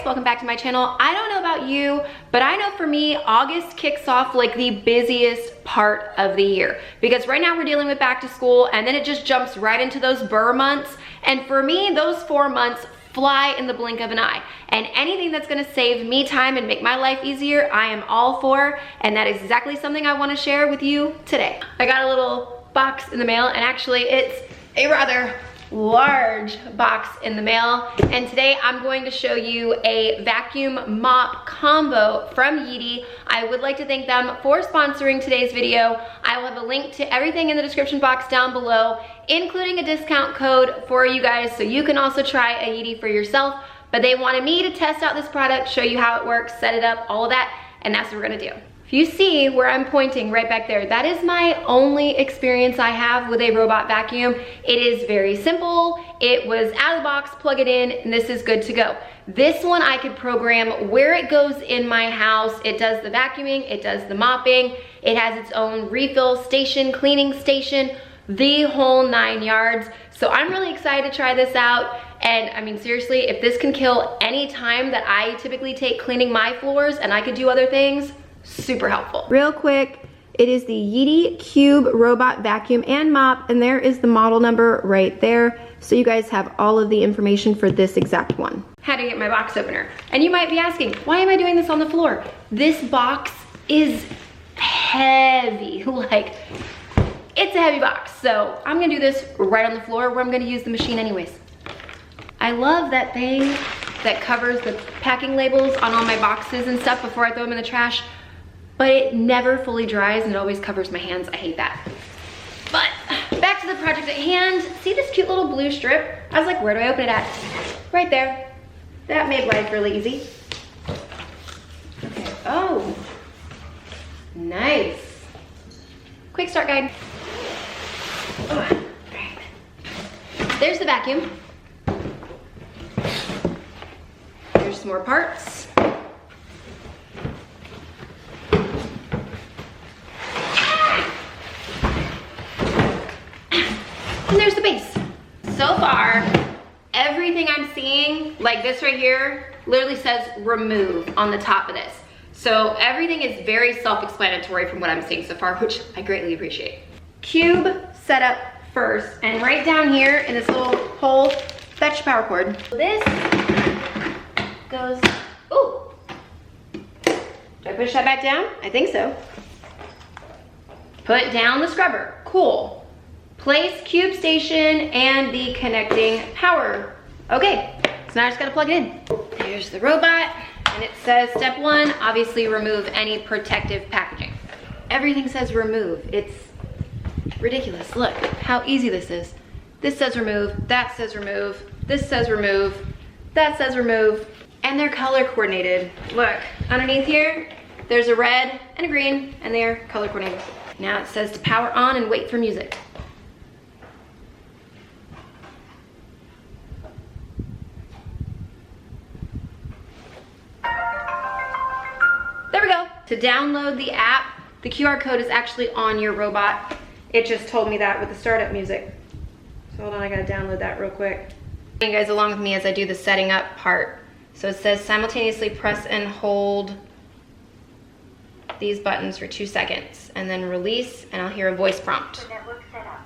welcome back to my channel. I don't know about you, but I know for me, August kicks off like the busiest part of the year because right now we're dealing with back to school and then it just jumps right into those burr months. And for me, those 4 months fly in the blink of an eye. And anything that's gonna save me time and make my life easier, I am all for, and that is exactly something I wanna share with you today. I got a little box in the mail, and actually it's a rather large box in the mail, and today I'm going to show you a vacuum mop combo from Yeedi. I would like to thank them for sponsoring today's video. I will have a link to everything in the description box down below, including a discount code for you guys so you can also try a Yeedi for yourself. But they wanted me to test out this product, show you how it works, set it up, all of that, and that's what we're gonna do. If you see where I'm pointing right back there, that is my only experience I have with a robot vacuum. It is very simple. It was out of the box, plug it in, and this is good to go. This one I could program where it goes in my house. It does the vacuuming, it does the mopping. It has its own refill station, cleaning station, the whole 9 yards. So I'm really excited to try this out. And I mean, seriously, if this can kill any time that I typically take cleaning my floors and I could do other things, super helpful. Real quick, it is the Yeedi Cube Robot Vacuum and Mop, and there is the model number right there. So you guys have all of the information for this exact one. Had to get my box opener. And you might be asking, why am I doing this on the floor? This box is heavy, like, it's a heavy box. So I'm gonna do this right on the floor where I'm gonna use the machine anyways. I love that thing that covers the packing labels on all my boxes and stuff before I throw them in the trash. But it never fully dries and it always covers my hands. I hate that. But back to the project at hand. See this cute little blue strip? I was like, where do I open it at? Right there. That made life really easy. Okay. Oh, nice. Quick start guide. Oh, all right. There's the vacuum. There's some more parts. And there's the base. So far, everything I'm seeing, like this right here, literally says remove on the top of this. So everything is very self-explanatory from what I'm seeing so far, which I greatly appreciate. Cube setup first, and right down here in this little hole, that's your power cord. This goes, ooh. Do I push that back down? I think so. Put down the scrubber, cool. Place cube station and the connecting power. Okay, so now I just gotta plug it in. Here's the robot, and it says step 1, obviously remove any protective packaging. Everything says remove. It's ridiculous. Look how easy this is. This says remove, that says remove, this says remove, that says remove, and they're color coordinated. Look, underneath here, there's a red and a green, and they're color coordinated. Now it says to power on and wait for music. There we go. To download the app, the QR code is actually on your robot. It just told me that with the startup music. So hold on, I gotta download that real quick. You guys along with me as I do the setting up part. So it says simultaneously press and hold these buttons for 2 seconds and then release, and I'll hear a voice prompt. Network setup.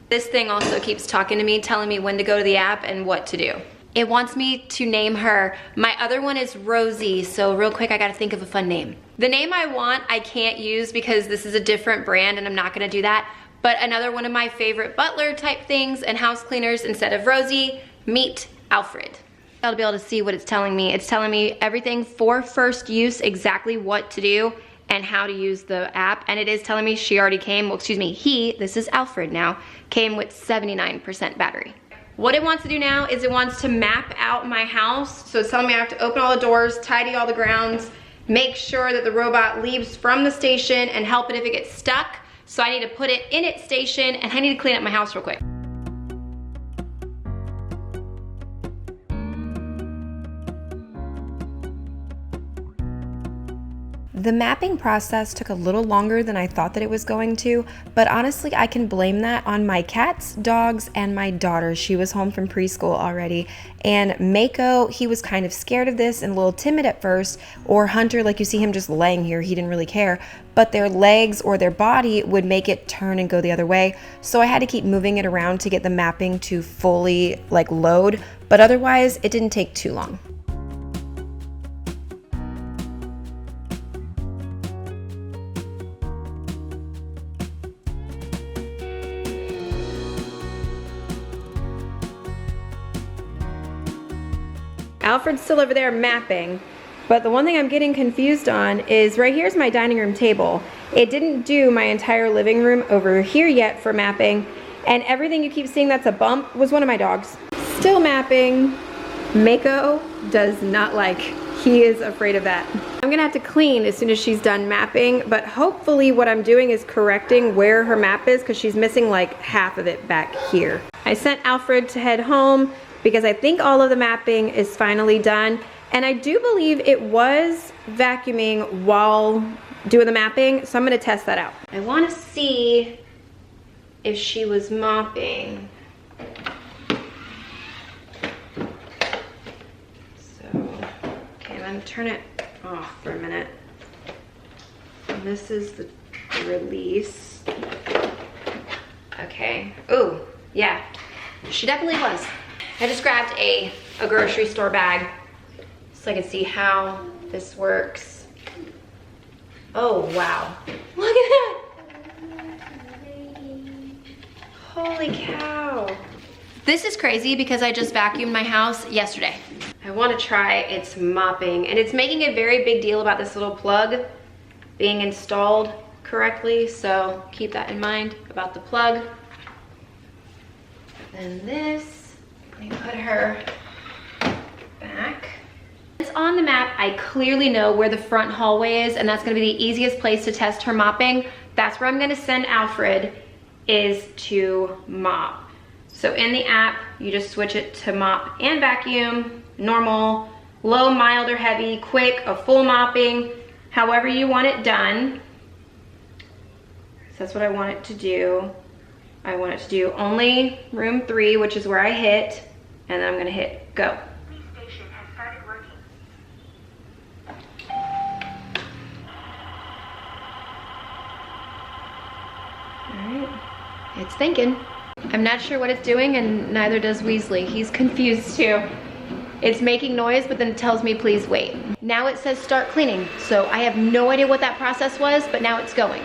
This thing also keeps talking to me, telling me when to go to the app and what to do. It wants me to name her. My other one is Rosie, so real quick, I gotta think of a fun name. The name I want, I can't use because this is a different brand and I'm not gonna do that. But another one of my favorite butler type things and house cleaners, instead of Rosie, meet Alfred. I'll be able to see what it's telling me. It's telling me everything for first use, exactly what to do and how to use the app. And it is telling me she already came, well, excuse me, this is Alfred now, came with 79% battery. What it wants to do now is it wants to map out my house. So it's telling me I have to open all the doors, tidy all the grounds, make sure that the robot leaves from the station and help it if it gets stuck. So I need to put it in its station and I need to clean up my house real quick. The mapping process took a little longer than I thought that it was going to, but honestly, I can blame that on my cats, dogs, and my daughter. She was home from preschool already, and Mako, he was kind of scared of this and a little timid at first, or Hunter, like you see him just laying here, he didn't really care, but their legs or their body would make it turn and go the other way, so I had to keep moving it around to get the mapping to fully load, but otherwise, it didn't take too long. Alfred's still over there mapping, but the one thing I'm getting confused on is right here's my dining room table. It didn't do my entire living room over here yet for mapping, and everything you keep seeing that's a bump was one of my dogs. Still mapping. Mako does not like. He is afraid of that. I'm gonna have to clean as soon as she's done mapping, but hopefully what I'm doing is correcting where her map is because she's missing like half of it back here. I sent Alfred to head home because I think all of the mapping is finally done. And I do believe it was vacuuming while doing the mapping, so I'm gonna test that out. I wanna see if she was mopping. So, okay, let me turn it off for a minute. And this is the release. Okay, ooh, yeah, she definitely was. I just grabbed a grocery store bag so I can see how this works. Oh, wow. Look at that. Holy cow. This is crazy because I just vacuumed my house yesterday. I want to try its mopping, and it's making a very big deal about this little plug being installed correctly, so keep that in mind about the plug. And this, let me put her back. It's on the map. I clearly know where the front hallway is, and that's gonna be the easiest place to test her mopping. That's where I'm gonna send Alfred, is to mop. So in the app, you just switch it to mop and vacuum, normal, low, mild, or heavy, quick, a full mopping, however you want it done. So that's what I want it to do. I want it to do only room 3, which is where I hit, and then I'm gonna hit go. Police station has started working. All right, it's thinking. I'm not sure what it's doing, and neither does Weasley. He's confused too. It's making noise, but then it tells me please wait. Now it says start cleaning, so I have no idea what that process was, but now it's going.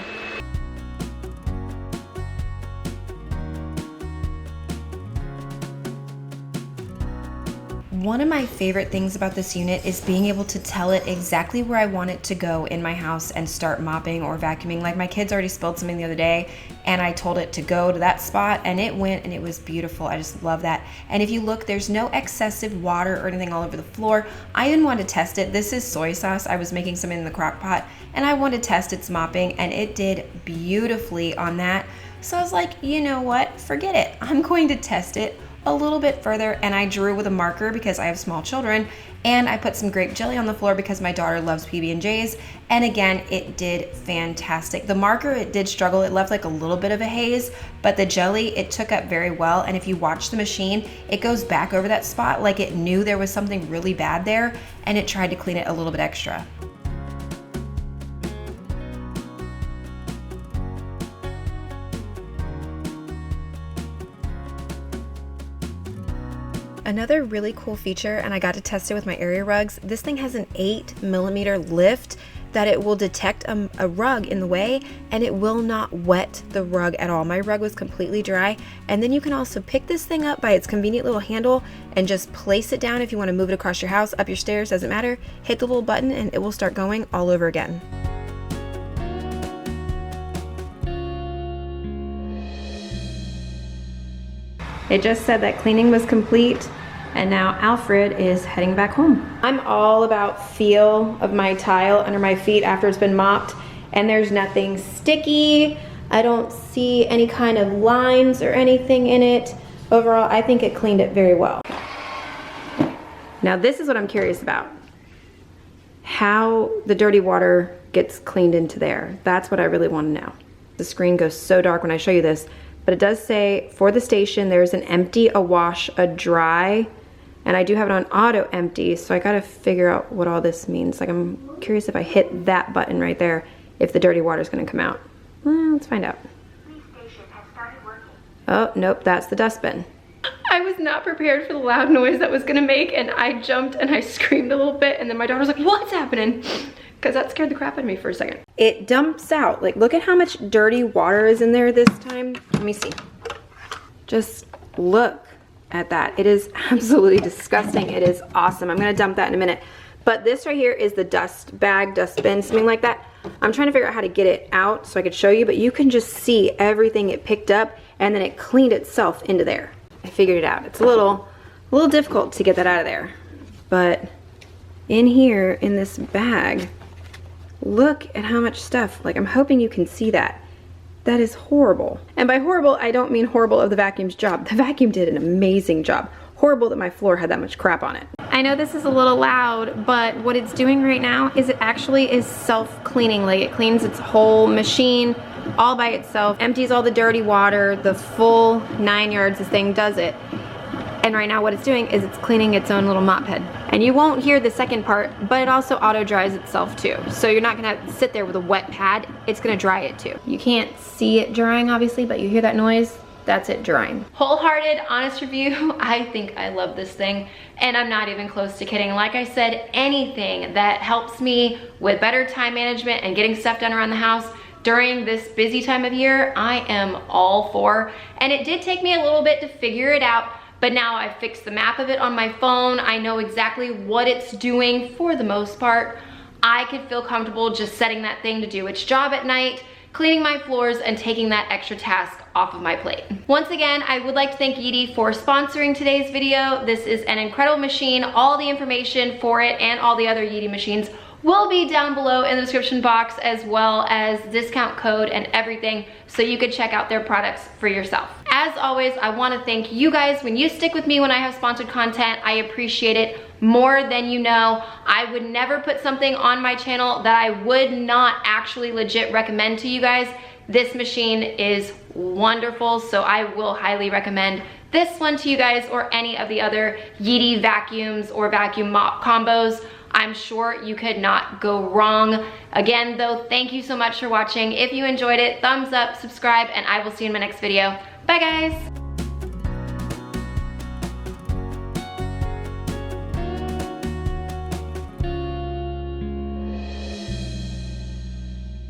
One of my favorite things about this unit is being able to tell it exactly where I want it to go in my house and start mopping or vacuuming. Like my kids already spilled something the other day and I told it to go to that spot and it went and it was beautiful. I just love that. And if you look, there's no excessive water or anything all over the floor. I even wanted to test it. This is soy sauce. I was making some in the crock pot and I wanted to test its mopping and it did beautifully on that. So I was like, you know what? Forget it. I'm going to test it a little bit further, and I drew with a marker because I have small children, and I put some grape jelly on the floor because my daughter loves PB&Js, and again, it did fantastic. The marker, it did struggle. It left like a little bit of a haze, but the jelly, it took up very well, and if you watch the machine, it goes back over that spot like it knew there was something really bad there, and it tried to clean it a little bit extra. Another really cool feature, and I got to test it with my area rugs, this thing has an 8mm lift that it will detect a rug in the way and it will not wet the rug at all. My rug was completely dry, and then you can also pick this thing up by its convenient little handle and just place it down if you want to move it across your house, up your stairs, doesn't matter. Hit the little button and it will start going all over again. It just said that cleaning was complete, and now Alfred is heading back home. I'm all about feel of my tile under my feet after it's been mopped, and there's nothing sticky. I don't see any kind of lines or anything in it. Overall, I think it cleaned it very well. Now this is what I'm curious about. How the dirty water gets cleaned into there? That's what I really want to know. The screen goes so dark when I show you this, but it does say for the station there's an empty, a wash, a dry, and I do have it on auto empty, so I gotta figure out what all this means. Like, I'm curious if I hit that button right there, if the dirty water is gonna come out. Well, let's find out. Police station has started working. Oh, nope, that's the dustbin. I was not prepared for the loud noise that was gonna make, and I jumped and I screamed a little bit, and then my daughter was like, what's happening? Because that scared the crap out of me for a second. It dumps out. Like, look at how much dirty water is in there this time. Let me see. Just look at that. It is absolutely disgusting. It is awesome. I'm gonna dump that in a minute. But this right here is the dust bag, dustbin, something like that. I'm trying to figure out how to get it out so I could show you, but you can just see everything it picked up, and then it cleaned itself into there. I figured it out. It's a little difficult to get that out of there. But in here, in this bag, look at how much stuff. Like, I'm hoping you can see that. That is horrible. And by horrible, I don't mean horrible of the vacuum's job. The vacuum did an amazing job. Horrible that my floor had that much crap on it. I know this is a little loud, but what it's doing right now is it actually is self-cleaning. Like, it cleans its whole machine all by itself, empties all the dirty water, the full 9 yards this thing does it. And right now what it's doing is it's cleaning its own little mop head. And you won't hear the second part, but it also auto dries itself too. So you're not gonna sit there with a wet pad, it's gonna dry it too. You can't see it drying obviously, but you hear that noise, that's it drying. Wholehearted, honest review, I think I love this thing, and I'm not even close to kidding. Like I said, anything that helps me with better time management and getting stuff done around the house during this busy time of year, I am all for. And it did take me a little bit to figure it out, but now I fixed the map of it on my phone. I know exactly what it's doing for the most part. I could feel comfortable just setting that thing to do its job at night, cleaning my floors, and taking that extra task off of my plate. Once again, I would like to thank Yeedi for sponsoring today's video. This is an incredible machine. All the information for it and all the other Yeedi machines will be down below in the description box, as well as discount code and everything, so you could check out their products for yourself. As always, I want to thank you guys when you stick with me when I have sponsored content. I appreciate it more than you know. I would never put something on my channel that I would not actually legit recommend to you guys. This machine is wonderful, so I will highly recommend this one to you guys, or any of the other Yeedi vacuums or vacuum mop combos. I'm sure you could not go wrong. Again though, thank you so much for watching. If you enjoyed it, thumbs up, subscribe, and I will see you in my next video. Bye guys.